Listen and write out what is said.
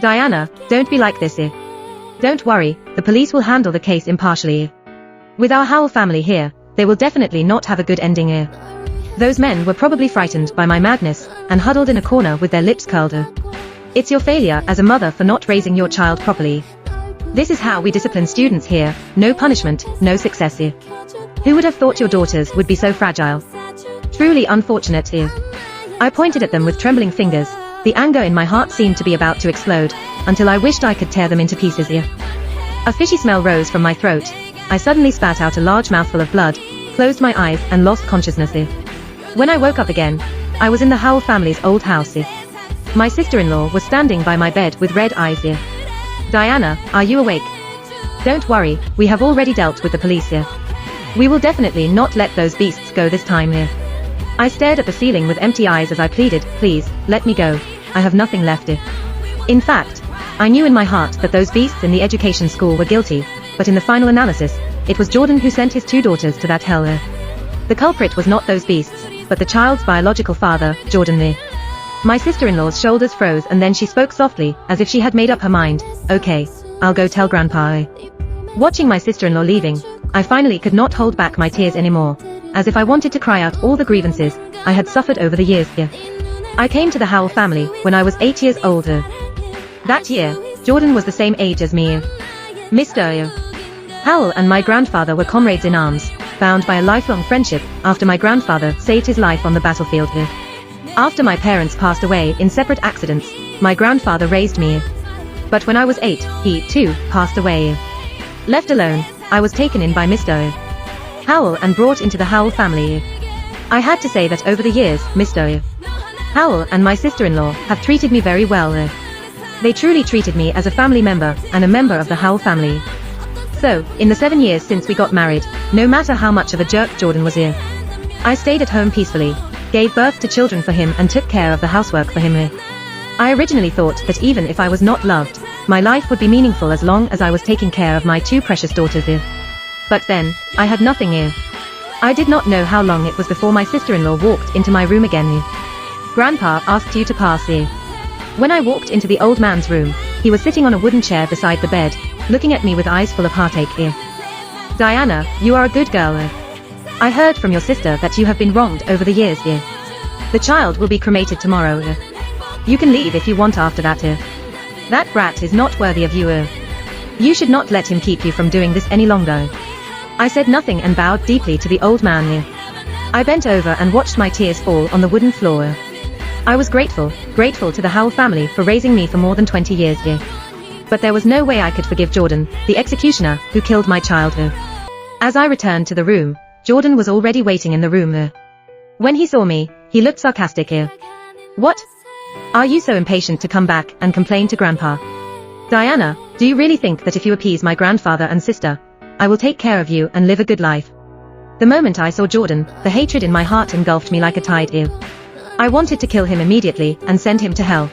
Diana, don't be like this. Don't worry, the police will handle the case impartially. With our Howell family here, they will definitely not have a good ending. Those men were probably frightened by my madness, and huddled in a corner with their lips curled. It's your failure as a mother for not raising your child properly. This is how we discipline students here, no punishment, no success. Who would have thought your daughters would be so fragile? Truly unfortunate. I pointed at them with trembling fingers. The anger in my heart seemed to be about to explode, until I wished I could tear them into pieces. A fishy smell rose from my throat. I suddenly spat out a large mouthful of blood, closed my eyes and lost consciousness. When I woke up again, I was in the Howell family's old house. My sister-in-law was standing by my bed with red eyes. Diana, are you awake? Don't worry, we have already dealt with the police. We will definitely not let those beasts go this time. I stared at the ceiling with empty eyes as I pleaded, please, let me go. I have nothing left. In fact, I knew in my heart that those beasts in the education school were guilty, but in the final analysis, it was Jordan who sent his 2 daughters to that hell. The culprit was not those beasts, but the child's biological father, Jordan. My sister-in-law's shoulders froze and then she spoke softly, as if she had made up her mind, okay, I'll go tell Grandpa. Watching my sister-in-law leaving, I finally could not hold back my tears anymore, as if I wanted to cry out all the grievances I had suffered over the years. I came to the Howell family when I was 8 years old. That year, Jordan was the same age as me. Mr. Howell and my grandfather were comrades in arms, bound by a lifelong friendship after my grandfather saved his life on the battlefield. After my parents passed away in separate accidents, my grandfather raised me. But when I was 8, he, too, passed away. Left alone, I was taken in by Mr. Howell and brought into the Howell family. I had to say that over the years, Mr. Howell and my sister-in-law have treated me very well. They truly treated me as a family member and a member of the Howell family. So, in the 7 years since we got married, no matter how much of a jerk Jordan was, I stayed at home peacefully, gave birth to children for him and took care of the housework for him. I originally thought that even if I was not loved, my life would be meaningful as long as I was taking care of my 2 precious daughters. But then, I had nothing. I did not know how long it was before my sister-in-law walked into my room again. Grandpa asked you to pass. When I walked into the old man's room, he was sitting on a wooden chair beside the bed, looking at me with eyes full of heartache. Diana, you are a good girl. I heard from your sister that you have been wronged over the years. The child will be cremated tomorrow. You can leave if you want after that. That brat is not worthy of you. You should not let him keep you from doing this any longer. I said nothing and bowed deeply to the old man. I bent over and watched my tears fall on the wooden floor. I was grateful to the Howell family for raising me for more than 20 years. But there was no way I could forgive Jordan, the executioner, who killed my child. As I returned to the room, Jordan was already waiting in the room. When he saw me, he looked sarcastic. What? Are you so impatient to come back and complain to Grandpa? Diana, do you really think that if you appease my grandfather and sister, I will take care of you and live a good life? The moment I saw Jordan, the hatred in my heart engulfed me like a tide. I wanted to kill him immediately and send him to hell.